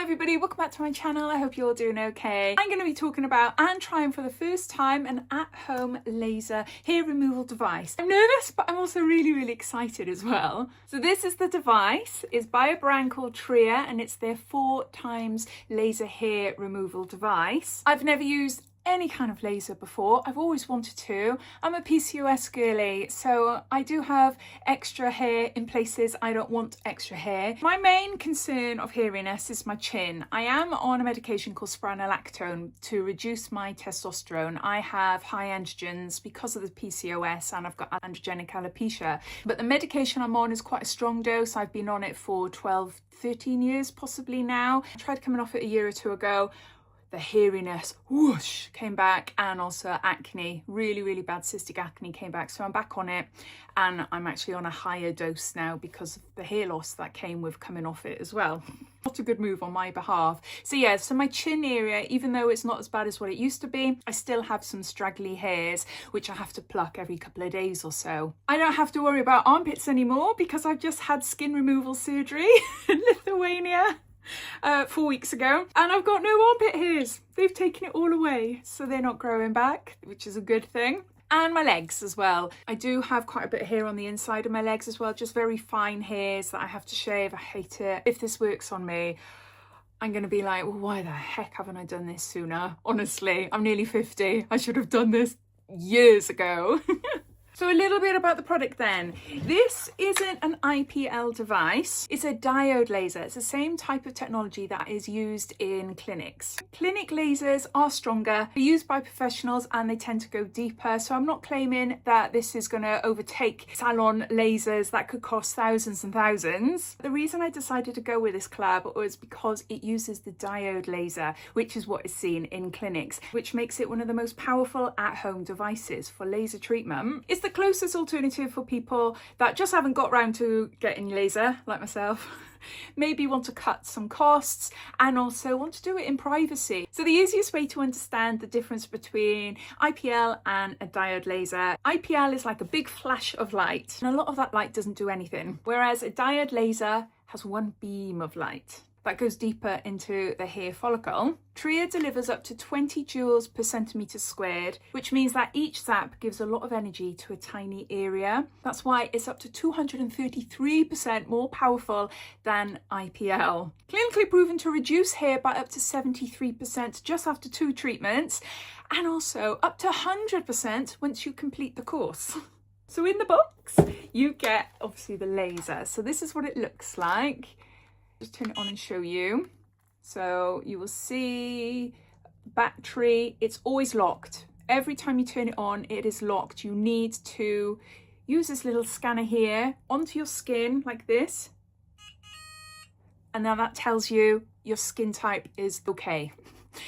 everybody, welcome back to my channel. I hope you're all doing okay. I'm going to be talking about and trying for the first time an at-home laser hair removal device. I'm nervous, but I'm also really excited as well. So this is the device. It's by a brand called Tria and it's their 4x laser hair removal device. I've never used any kind of laser before. I've always wanted to. I'm a PCOS girly, so I do have extra hair in places I don't want extra hair. My main concern of hairiness is my chin. I am on a medication called spironolactone to reduce my testosterone. I have high androgens because of the PCOS and I've got androgenic alopecia. But the medication I'm on is quite a strong dose. I've been on it for 13 years possibly now. I tried coming off it a year or two ago. The hairiness whoosh came back, and also acne, really bad cystic acne came back. So I'm back on it and I'm actually on a higher dose now because of the hair loss that came with coming off it as well. Not a good move on my behalf. So yeah, so my chin area, even though it's not as bad as what it used to be, I still have some straggly hairs which I have to pluck every couple of days or so. I don't have to worry about armpits anymore because I've just had skin removal surgery in Lithuania 4 weeks ago, and I've got no armpit hairs. They've taken it all away, so they're not growing back, which is a good thing. And my legs as well. I do have quite a bit of hair on the inside of my legs as well, just very fine hairs that I have to shave. I hate it. If this works on me, I'm going to be like, well, why the heck haven't I done this sooner? Honestly, I'm nearly 50. I should have done this years ago. So a little bit about the product then. This isn't an IPL device, it's a diode laser. It's the same type of technology that is used in clinics. Clinic lasers are stronger, they're used by professionals and they tend to go deeper. So I'm not claiming that this is going to overtake salon lasers that could cost thousands and thousands. The reason I decided to go with this collab was because it uses the diode laser, which is what is seen in clinics, which makes it one of the most powerful at-home devices for laser treatment. It's the closest alternative for people that just haven't got round to getting laser, like myself. Maybe want to cut some costs and also want to do it in privacy. So the easiest way to understand the difference between IPL and a diode laser, IPL is like a big flash of light and a lot of that light doesn't do anything, whereas a diode laser has one beam of light that goes deeper into the hair follicle. Tria delivers up to 20 joules per centimetre squared, which means that each zap gives a lot of energy to a tiny area. That's why it's up to 233% more powerful than IPL. Clinically proven to reduce hair by up to 73% just after 2 treatments, and also up to 100% once you complete the course. So in the box, you get obviously the laser. So this is what it looks like. Just turn it on and show you. So you will see battery, it's always locked. Every time you turn it on, it is locked. You need to use this little scanner here onto your skin like this. And now that tells you your skin type is okay.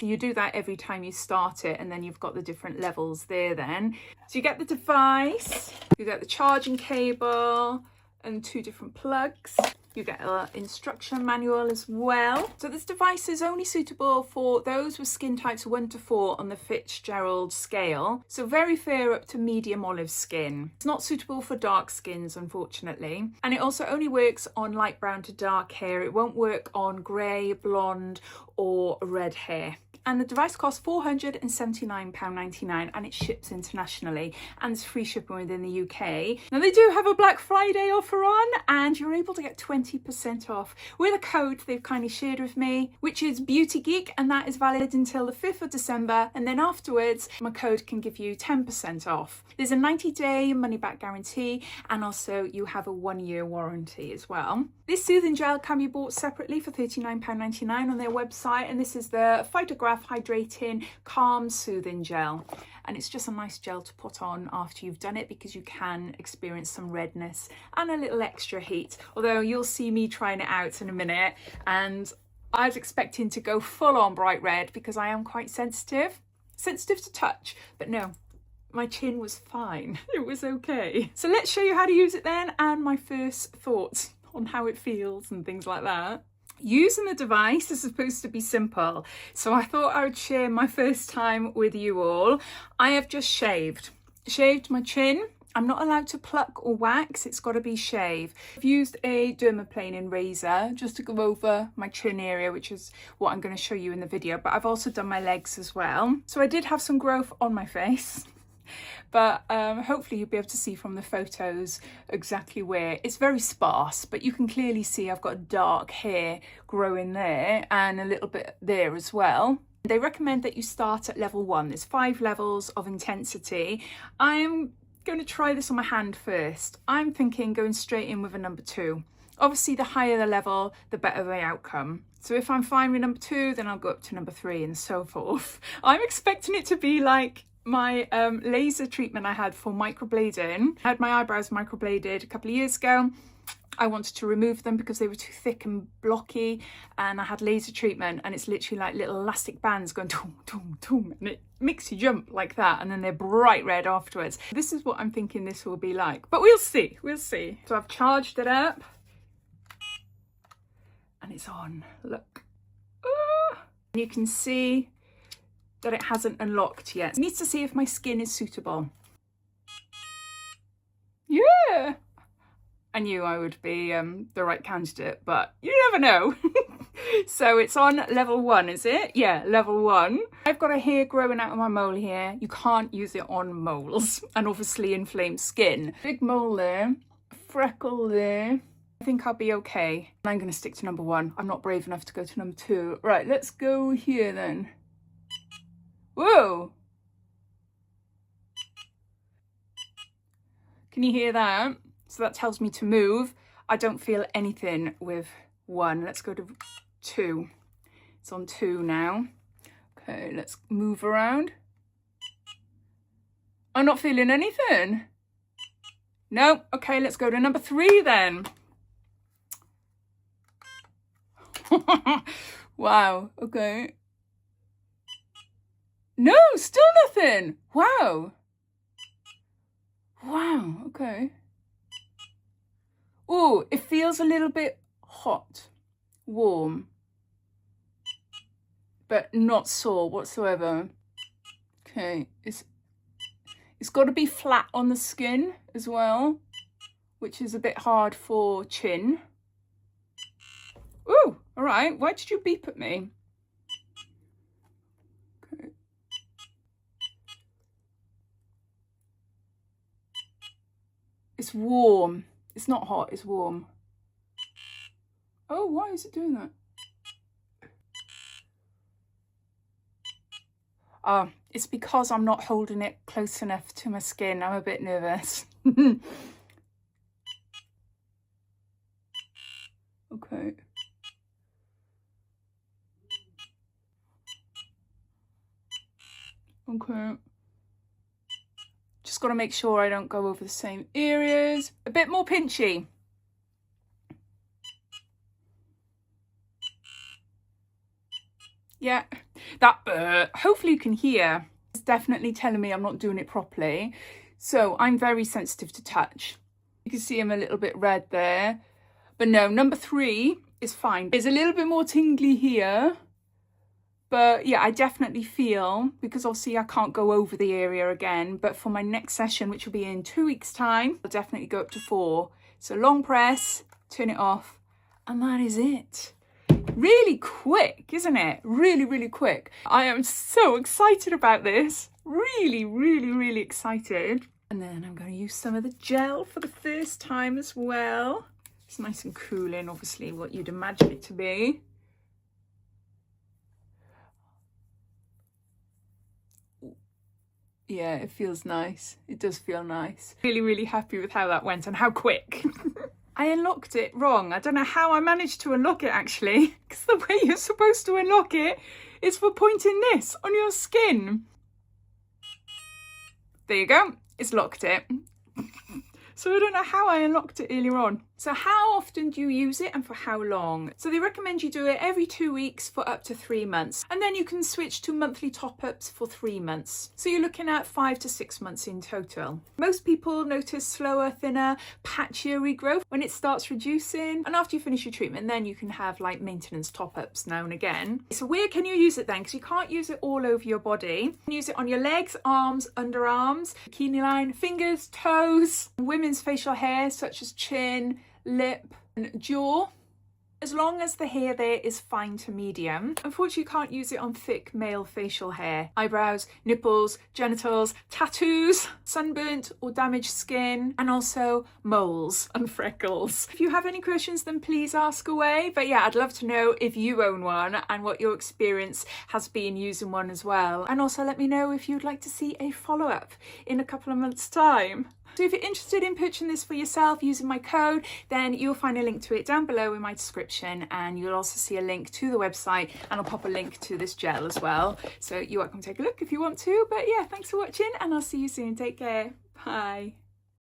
You do that every time you start it, and then you've got the different levels there then. So you get the device, you get the charging cable and 2 different plugs. You get an instruction manual as well. So this device is only suitable for those with skin types 1 to 4 on the Fitzgerald scale. So very fair up to medium olive skin. It's not suitable for dark skins, unfortunately. And it also only works on light brown to dark hair. It won't work on grey, blonde or red hair. And the device costs £479.99 and it ships internationally and it's free shipping within the UK. Now they do have a Black Friday offer on and you're able to get 20% off with a code they've kindly shared with me, which is BeautyGeek, and that is valid until the 5th of December, and then afterwards my code can give you 10% off. There's a 90-day money-back guarantee and also you have a 1-year warranty as well. This soothing gel can be bought separately for £39.99 on their website, and this is the Phytograph Hydrating Calm Soothing Gel. And it's just a nice gel to put on after you've done it because you can experience some redness and a little extra heat. Although you'll see me trying it out in a minute, and I was expecting to go full on bright red because I am quite sensitive to touch, but no. My chin was fine. It was okay. So let's show you how to use it then and my first thoughts on how it feels and things like that. Using the device is supposed to be simple, so I thought I would share my first time with you all. I have just shaved my chin I'm not allowed to pluck or wax, it's got to be shave. I've used a dermaplaning razor just to go over my chin area, which is what I'm going to show you in the video, but I've also done my legs as well. So I did have some growth on my face, but hopefully you'll be able to see from the photos exactly where. It's very sparse, but you can clearly see I've got dark hair growing there and a little bit there as well. They recommend that you start at level 1. There's 5 levels of intensity. I'm going to try this on my hand first. I'm thinking going straight in with a number 2. Obviously, the higher the level, the better the outcome. So if I'm fine with number 2, then I'll go up to number 3 and so forth. I'm expecting it to be like my laser treatment I had for microblading. I had my eyebrows microbladed a couple of years ago. I wanted to remove them because they were too thick and blocky, and I had laser treatment, and it's literally like little elastic bands going toom, toom, toom, and it makes you jump like that, and then they're bright red afterwards. This is what I'm thinking this will be like, but we'll see, we'll see. So I've charged it up and it's on, look. You can see that it hasn't unlocked yet. It needs to see if my skin is suitable. Yeah! I knew I would be the right candidate, but you never know. So it's on level 1, is it? Yeah, level 1. I've got a hair growing out of my mole here. You can't use it on moles and obviously inflamed skin. Big mole there, freckle there. I think I'll be okay. I'm going to stick to number 1. I'm not brave enough to go to number 2. Right, let's go here then. Whoa! Can you hear that? So that tells me to move. I don't feel anything with 1. Let's go to 2. It's on 2 now. Okay, let's move around. I'm not feeling anything. No, okay, let's go to number 3 then. Wow, okay. No, still nothing. Wow. Wow, okay. Oh, it feels a little bit hot, warm, but not sore whatsoever. Okay, it's got to be flat on the skin as well, which is a bit hard for chin. Ooh, all right, why did you beep at me? Okay. It's warm. It's not hot, it's warm. Oh, why is it doing that? It's because I'm not holding it close enough to my skin. I'm a bit nervous. Okay. Okay. Just got to make sure I don't go over the same areas. A bit more pinchy. Yeah, that hopefully you can hear. It's definitely telling me I'm not doing it properly. So I'm very sensitive to touch. You can see I'm a little bit red there. But no, number 3 is fine. It's a little bit more tingly here. But yeah, I definitely feel, because obviously I can't go over the area again, but for my next session, which will be in 2 weeks' time, I'll definitely go up to 4. So long press, turn it off, and that is it. Really quick, isn't it? Really, really quick. I am so excited about this. Really, really, really excited. And then I'm going to use some of the gel for the first time as well. It's nice and cooling, obviously, what you'd imagine it to be. Yeah, it feels nice. It does feel nice. Really, really happy with how that went and how quick. I unlocked it wrong. I don't know how I managed to unlock it actually, because the way you're supposed to unlock it is for pointing this on your skin. There you go. It's locked it. So I don't know how I unlocked it earlier on. So how often do you use it and for how long? So they recommend you do it every 2 weeks for up to 3 months. And then you can switch to monthly top-ups for 3 months. So you're looking at 5 to 6 months in total. Most people notice slower, thinner, patchier regrowth when it starts reducing. And after you finish your treatment, then you can have like maintenance top-ups now and again. So where can you use it then? Because you can't use it all over your body. You can use it on your legs, arms, underarms, bikini line, fingers, toes, women's facial hair such as chin, lip and jaw, as long as the hair there is fine to medium. Unfortunately, you can't use it on thick male facial hair, eyebrows, nipples, genitals, tattoos, sunburnt or damaged skin, and also moles and freckles. If you have any questions, then please ask away. But yeah, I'd love to know if you own one and what your experience has been using one as well. And also let me know if you'd like to see a follow-up in a couple of months' time. So if you're interested in purchasing this for yourself using my code, then you'll find a link to it down below in my description, and you'll also see a link to the website, and I'll pop a link to this gel as well. So you're welcome to take a look if you want to. But yeah, thanks for watching and I'll see you soon. Take care. Bye.